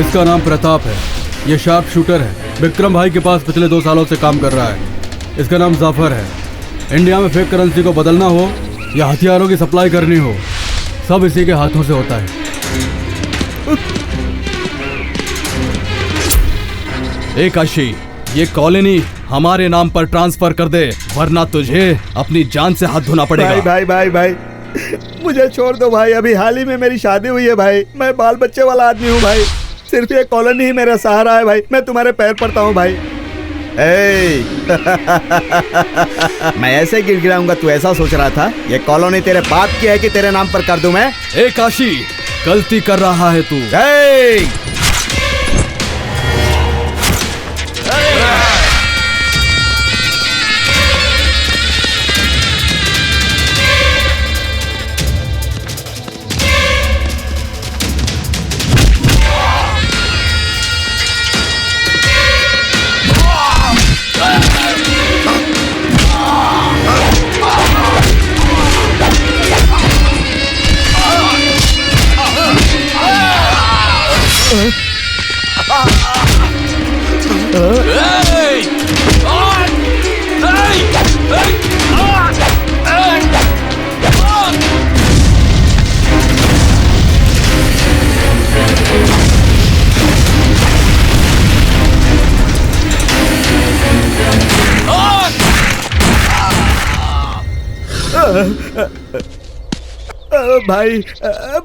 इसका नाम प्रताप है। ये शार्प शूटर है। विक्रम भाई के पास पिछले 2 सालों से काम कर रहा है। इसका नाम जाफर है। इंडिया में फेक करेंसी को बदलना हो या हथियारों की सप्लाई करनी हो, सब इसी के हाथों से होता है। एक काशी, ये कॉलोनी हमारे नाम पर ट्रांसफर कर दे, वरना तुझे अपनी जान से हाथ धोना पड़ेगा। भाई भाई भाई भाई मुझे छोड़ दो भाई। अभी हाल ही में मेरी शादी हुई है भाई। मैं बाल बच्चे वाला आदमी हूँ भाई। सिर्फ ये कॉलोनी ही मेरा सहारा है भाई। मैं तुम्हारे पैर पड़ता हूँ भाई। मैं ऐसे गिड़गिड़ाऊंगा तू ऐसा सोच रहा था? ये कॉलोनी तेरे बाप की है कि तेरे नाम पर कर दूं मैं? ए काशी, गलती कर रहा है तू। भाई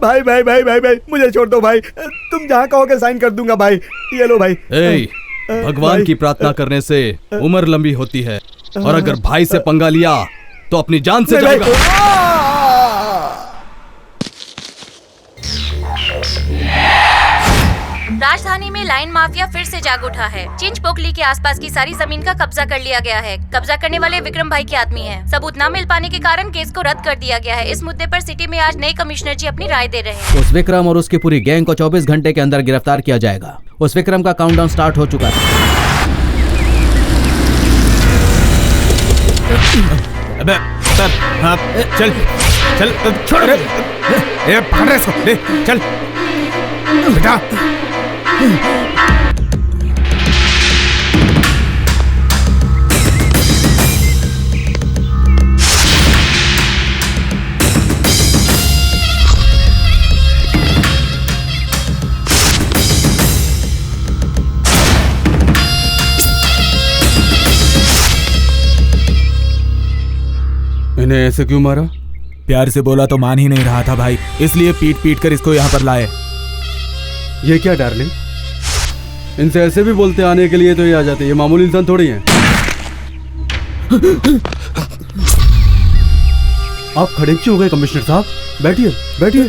भाई भाई भाई भाई भाई मुझे छोड़ दो भाई। तुम जहाँ कहोगे साइन कर दूंगा भाई। ये लो भाई। भगवान की प्रार्थना करने से उम्र लंबी होती है, और अगर भाई से पंगा लिया तो अपनी जान से जाएगा। राजधानी में लाइन माफिया फिर से जाग उठा है। चिंचपोकली के आसपास की सारी जमीन का कब्जा कर लिया गया है। कब्जा करने वाले विक्रम भाई के आदमी हैं। सबूत न मिल पाने के कारण केस को रद्द कर दिया गया है। इस मुद्दे पर सिटी में आज नए कमिश्नर जी अपनी राय दे रहे हैं। उस विक्रम और उसकी पूरी गैंग को 24 घंटे के अंदर गिरफ्तार किया जाएगा। उस विक्रम का काउंटडाउन स्टार्ट हो चुका है। अबे सर, हाँ, चल चल छोड़ रे, पकड़ रे इसको, ले चल बेटा। इन्हें ऐसे क्यों मारा? प्यार से बोला तो मान ही नहीं रहा था भाई, इसलिए पीट पीट कर इसको यहाँ पर लाए। ये क्या डार्लिंग, इनसे ऐसे भी बोलते आने के लिए तो ये आ जाते। ये मामूली इंसान थोड़ी हैं। आप खड़े क्यों हो गए कमिश्नर साहब? बैठिए बैठिए।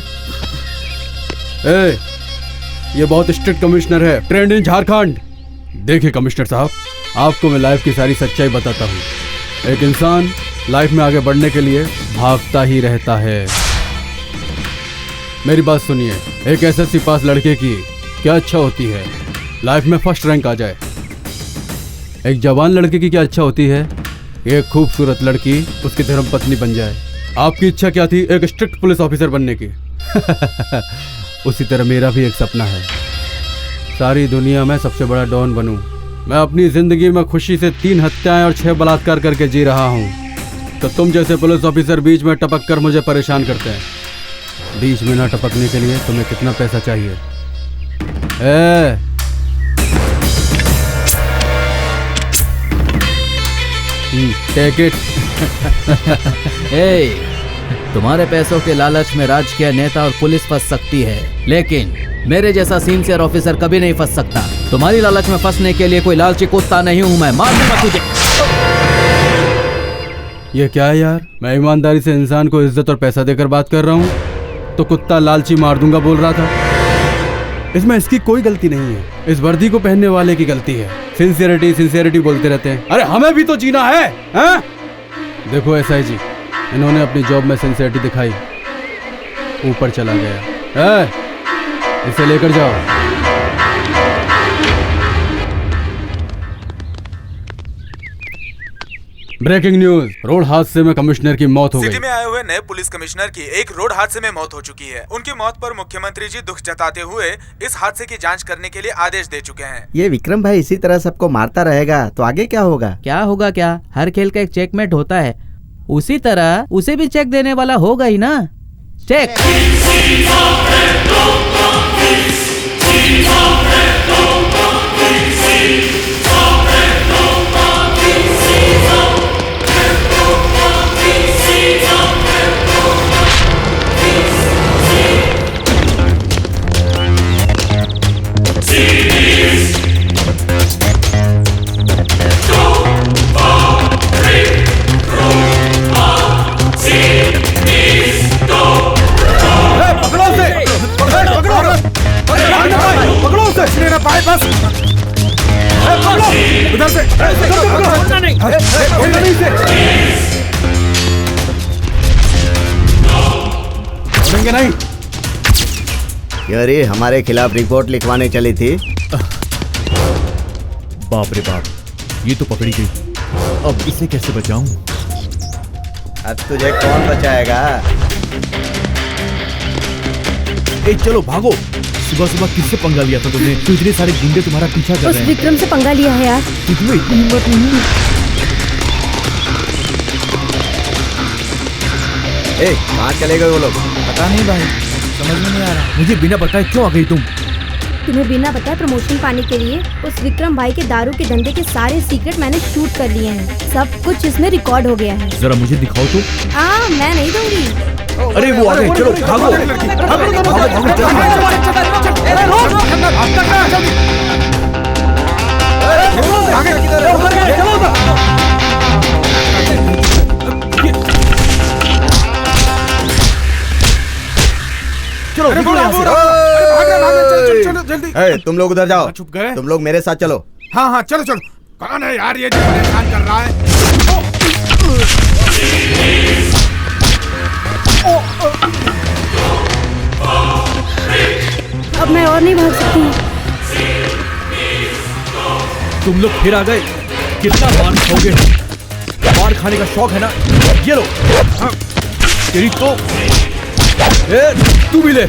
ये बहुत स्ट्रिक्ट कमिश्नर है, ट्रेंड इन झारखंड। देखिए कमिश्नर साहब, आपको मैं लाइफ की सारी सच्चाई बताता हूँ। एक इंसान लाइफ में आगे बढ़ने के लिए भागता ही रहता है। मेरी बात सुनिए, एक एसएससी पास लड़के की क्या अच्छा होती है? लाइफ में फर्स्ट रैंक आ जाए। एक जवान लड़के की क्या अच्छा होती है? एक खूबसूरत लड़की उसकी धर्मपत्नी बन जाए। आपकी इच्छा क्या थी? एक स्ट्रिक्ट पुलिस ऑफिसर बनने की। उसी तरह मेरा भी एक सपना है, सारी दुनिया में सबसे बड़ा डॉन बनूं। मैं अपनी जिंदगी में खुशी से 3 हत्याएं और 6 बलात्कार करके जी रहा हूं, तो तुम जैसे पुलिस ऑफिसर बीच में टपक कर मुझे परेशान करते हैं। बीच में ना टपकने के लिए तुम्हें कितना पैसा चाहिए? Take it. तुम्हारे पैसों के लालच में राजकीय नेता और पुलिस फंस सकती है, लेकिन मेरे जैसा सिंसियर ऑफिसर कभी नहीं फंस सकता। तुम्हारी लालच में फंसने के लिए कोई लालची कुत्ता नहीं हूं मैं। मार दूंगा तुझे। ये क्या है यार? मैं ईमानदारी से इंसान को इज्जत और पैसा देकर बात कर रहा हूँ, तो कुत्ता लालची मार दूंगा बोल रहा था। इसमें इसकी कोई गलती नहीं है, इस वर्दी को पहनने वाले की गलती है। सिंसियरिटी सिंसियरिटी बोलते रहते हैं। अरे हमें भी तो जीना है, हैं? देखो एसआई जी, इन्होंने अपनी जॉब में सिंसियरिटी दिखाई, ऊपर चला गया। इसे लेकर जाओ। ब्रेकिंग न्यूज, रोड हादसे में कमिश्नर की मौत हो सिटी गई। में आए हुए नए पुलिस कमिश्नर की एक रोड हादसे में मौत हो चुकी है। उनकी मौत पर मुख्यमंत्री जी दुख जताते हुए इस हादसे की जांच करने के लिए आदेश दे चुके हैं। ये विक्रम भाई इसी तरह सबको मारता रहेगा तो आगे क्या होगा? क्या होगा क्या, हर खेल का एक चेकमेट होता है, उसी तरह उसे भी चेक देने वाला होगा ही ना। चेक। उधर से नहीं। अरे हमारे खिलाफ रिपोर्ट लिखवाने चली थी। बाप रे बाप, ये तो पकड़ी गई। अब इसे कैसे बचाऊं? अब तुझे कौन बचाएगा? ए चलो भागो। सुबह सुबह किससे पंगा लिया था तुमने? तो इतने सारे गुंडे तुम्हारा पीछा कर उस रहे हैं। विक्रम से पंगा लिया है यार। तुझमें इतनी हिम्मत नहीं। ए, कहाँ चले गए वो लोग? पता नहीं भाई, समझ में नहीं आ रहा। मुझे बिना बताए क्यों आ गई तुम? तुम्हें बिना बताए प्रमोशन पाने के लिए उस विक्रम भाई के दारू के धंधे के सारे सीक्रेट मैंने शूट कर लिए हैं। सब कुछ इसमें रिकॉर्ड हो गया है। जरा मुझे दिखाओ तो। हाँ, मैं नहीं दूंगी। अरे वो आ गए, चलो भागो। ए, तुम लोग उधर जाओ। छुप गए? तुम लोग मेरे साथ चलो। हाँ हाँ चलो चलो। कौन है यार ये जो परेशान कर रहा है? अब मैं और नहीं भाग सकती। तुम लोग फिर आ गए। कितना मार खाओगे? मार खाने का शौक है ना? ये लो। हाँ, तेरी तो। ए, तू भी ले।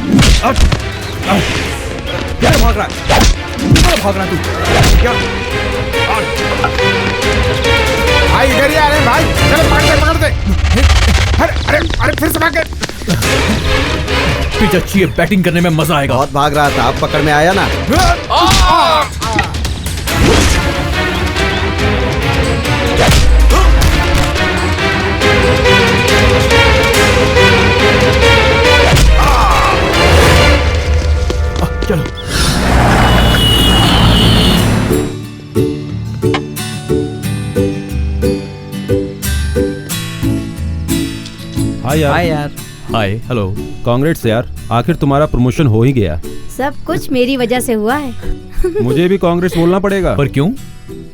क्या भाग रहा है? क्या भाग रहा है तू? क्या? भाई इधर ही आ रहे हैं भाई। चलो पकड़ दे। अरे अरे अरे फिर से भाग गए। पिच अच्छी है, बैटिंग करने में मजा आएगा। बहुत भाग रहा था, अब पकड़ में आया ना। चलो। हाय यार। हाय यार। हाय, हेलो। कांग्रेट्स यार, आखिर तुम्हारा प्रमोशन हो ही गया। सब कुछ मेरी वजह से हुआ है। मुझे भी कांग्रेस बोलना पड़ेगा। पर क्यों?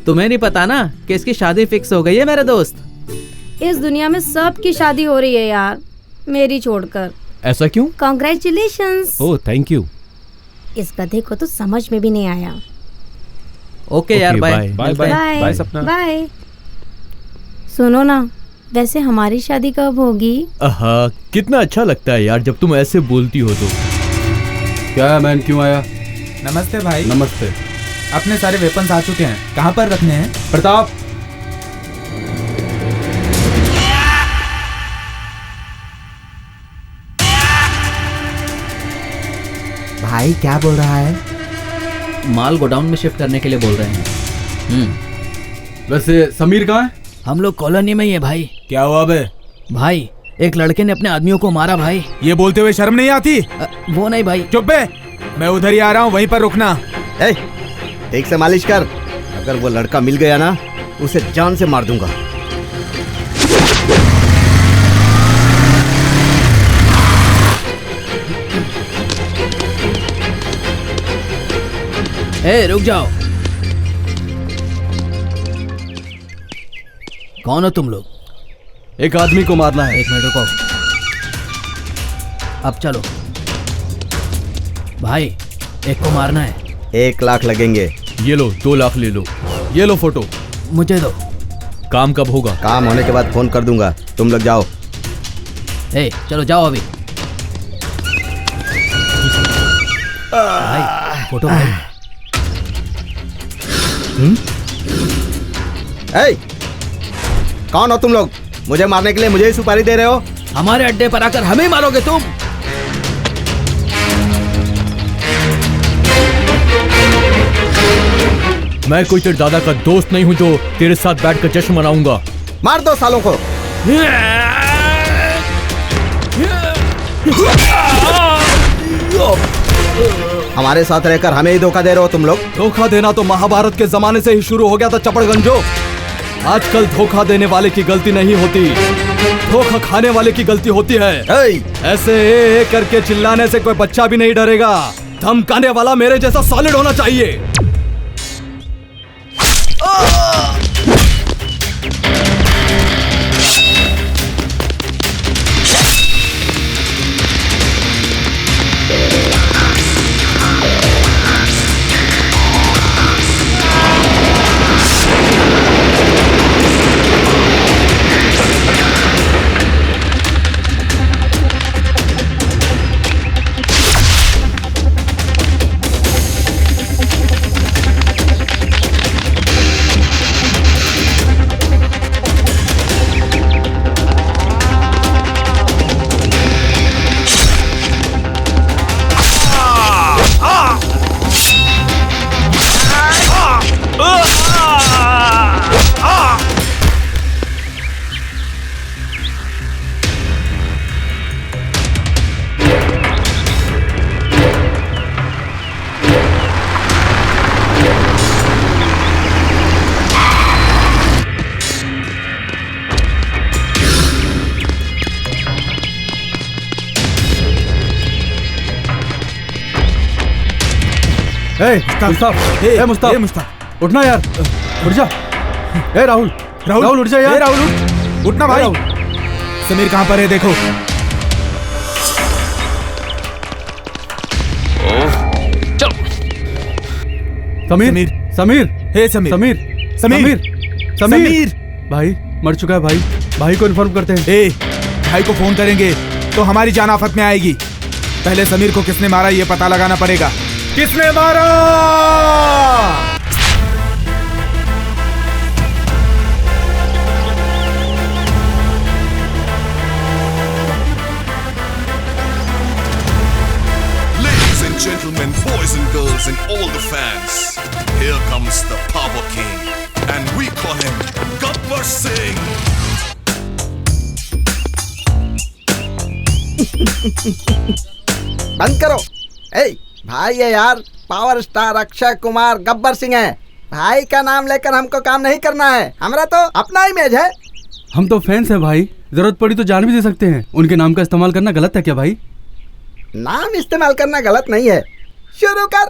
तुम्हें नहीं पता ना कि इसकी शादी फिक्स हो गई है मेरे दोस्त। इस दुनिया में सबकी शादी हो रही है यार, मेरी छोड़कर। ऐसा क्यों? कॉन्ग्रेचुलेशंस। Oh thank you. इस गधे को तो समझ में भी नहीं आया। ओके यार, bye bye bye bye bye bye Sapna. Bye. सुनो ना, वैसे हमारी शादी कब होगी? कितना अच्छा लगता है यार जब तुम ऐसे बोलती हो तो। क्या है मैन, क्यों आया? नमस्ते भाई। नमस्ते। अपने सारे वेपन्स आ चुके हैं, कहाँ पर रखने हैं? प्रताप, भाई क्या बोल रहा है? माल गोडाउन में शिफ्ट करने के लिए बोल रहे हैं। वैसे समीर कहाँ है? हम लोग कॉलोनी में ही है भाई। क्या हुआ बे? भाई एक लड़के ने अपने आदमियों को मारा भाई। ये बोलते हुए शर्म नहीं आती? वो नहीं भाई। चुप बे, मैं उधर ही आ रहा हूँ, वहीं पर रुकना। ए, ठीक से मालिश कर। अगर वो लड़का मिल गया ना, उसे जान से मार दूंगा। ए रुक जाओ। कौन हो तुम लोग? एक आदमी को मारना है। एक मिनट रुको। अब चलो भाई, एक को मारना है। 1 लाख लगेंगे। ये लो, 2 लाख ले लो। ये लो फोटो। मुझे दो। काम कब होगा? काम होने के बाद फोन कर दूंगा, तुम लोग जाओ। ए, चलो जाओ अभी। भाई फोटो भाई। ए, कौन हो तुम लोग? मुझे मारने के लिए मुझे ही सुपारी दे रहे हो? हमारे अड्डे पर आकर हमें मारोगे तुम? मैं कोई तेरे दादा का दोस्त नहीं हूँ जो तेरे साथ बैठकर जश्न मनाऊंगा। मार दो सालों को। हमारे साथ रहकर हमें ही धोखा दे रहे हो तुम लोग। धोखा देना तो महाभारत के जमाने से ही शुरू हो गया था चपड़गंजो। आजकल धोखा देने वाले की गलती नहीं होती, धोखा खाने वाले की गलती होती है। ऐसे ए करके चिल्लाने से कोई बच्चा भी नहीं डरेगा। धमकाने वाला मेरे जैसा सॉलिड होना चाहिए। मुस्ताफ उठना यार, उठ जा। ए राहुल राहुल उठ जा यार। राहुल उठना भाई। समीर कहाँ पर है देखो। समीर समीर हे समीर समीर समीर समीर भाई मर चुका है भाई। भाई को इन्फॉर्म करते हैं। ए, भाई को फोन करेंगे तो हमारी जान आफत में आएगी। पहले समीर को किसने मारा ये पता लगाना पड़ेगा। किसने मारा? Ladies and gentlemen, boys and girls and all the fans, here comes the Power King and we call him Gabbar Singh. बंद करो। ए, भाई है यार, पावर स्टार अक्षय कुमार गब्बर सिंह है। भाई का नाम लेकर हमको काम नहीं करना है, हमारा तो अपना इमेज है। हम तो फैंस हैं भाई, जरूरत पड़ी तो जान भी दे सकते हैं। उनके नाम का इस्तेमाल करना गलत है क्या भाई? नाम इस्तेमाल करना गलत नहीं है। शुरू कर।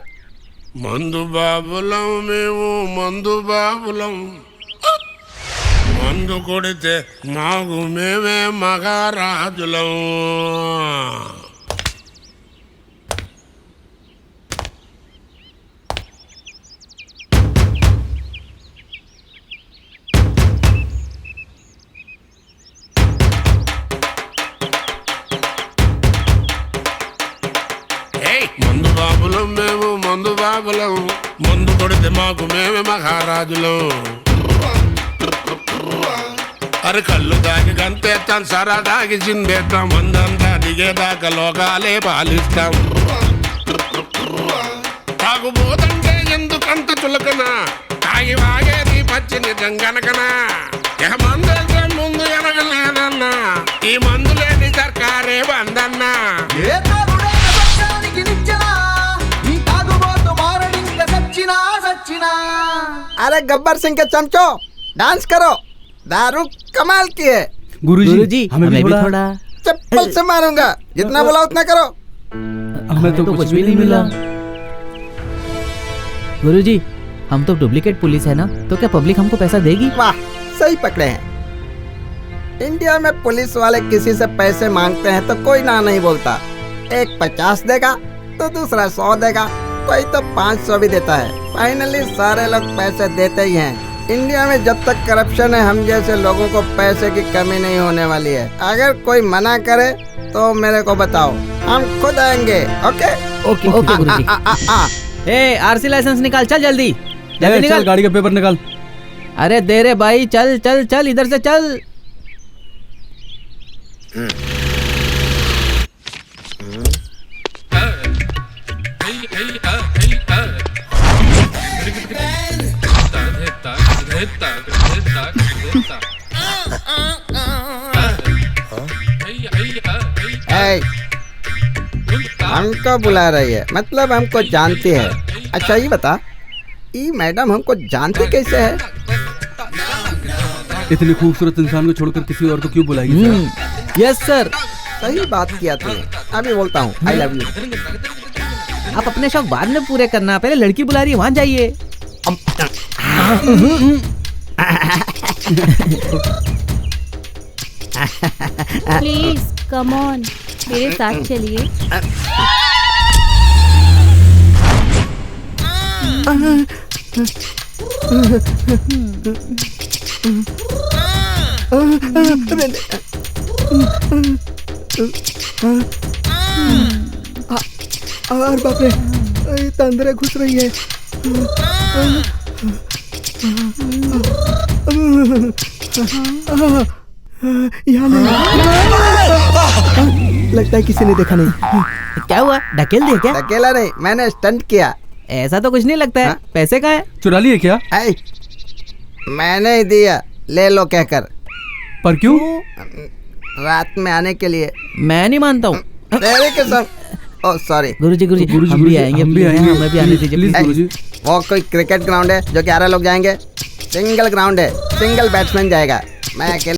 मंदु बाबुलम मेवो मंदु बाबुलम मंदु कोडिते मागु मेवे मगाराजुलम। మందు బాబులం మేము మందు బాబులం మందు కొడితే మాకు మేమే మహారాజులం. అరే కళ్ళు దాగి గంతేస్తాం, సరా దాగి చిందేస్తాం, మందంతా దిగేదాకా లోకాలే పాలిస్తాం. తాగుబోతంటే ఎందుకంత చులకన, తాగి వాగేది పచ్చి నిజం గనకనా. మందే ముందు ఎనగలేదన్నా, ఈ మందు లేని సర్కారే బందన్నా. अरे गब्बर सिंह के चमचो, डांस करो। दारू कमाल की है। गुरुजी हमें भी थोड़ा। चप्पल से मारूंगा, जितना बोला उतना करो। हमें तो कुछ भी नहीं मिला। गुरुजी, हम तो डुप्लीकेट पुलिस है ना, तो क्या पब्लिक हमको पैसा देगी? वाह, सही पकड़े हैं। इंडिया में पुलिस वाले किसी से पैसे मांगते हैं तो कोई ना नहीं बोलता। एक 50 देगा तो दूसरा 100 देगा, कोई तो 500 भी देता है। फाइनली सारे लोग पैसे देते ही हैं। इंडिया में जब तक करप्शन है हम जैसे लोगों को पैसे की कमी नहीं होने वाली है। अगर कोई मना करे तो मेरे को बताओ, हम खुद आएंगे। ओके ओके ओके गुरुजी। ए आरसी लाइसेंस निकाल, चल जल्दी जल्दी चल निकाल। गाड़ी का पेपर निकाल। अरे दे रे भाई, चल चल चल इधर से चल। हमको बुला रही है, मतलब हमको जानती है। अच्छा ये बता, ये मैडम हमको जानती कैसे है? इतनी खूबसूरत इंसान को छोड़कर किसी और को क्यों बुलाएगी सर? Yes sir. सही बात किया तूने। अभी बोलता हूँ आई लव यू। आप अपने शौक बाद में पूरे करना, पहले लड़की बुला रही है वहाँ जाइए। प्लीज कम ऑन, मेरे साथ चलिए। और बाप रे, ये अंदर घुस रही है। यहाँ लगता है किसी ने देखा नहीं। क्या हुआ, ढकेल दिया क्या? अकेला नहीं, मैंने स्टंट किया। ऐसा तो कुछ नहीं लगता है। पैसे कहाँ है? चुरा लिए क्या? मैंने ही दिया, ले लो कहकर। पर क्यों? रात में आने के लिए। मैं नहीं मानता हूँ। तेरी कसम। ओह सॉरी गुरुजी गुरुजी, हम भी आएंगे, हमें भी आने दीजिए प्लीज गुरुजी। वो कोई क्रिकेट ग्राउंड है जो 11 लोग जाएंगे? सिंगल ग्राउंड है, सिंगल बैट्समैन जाएगा। मैं अकेले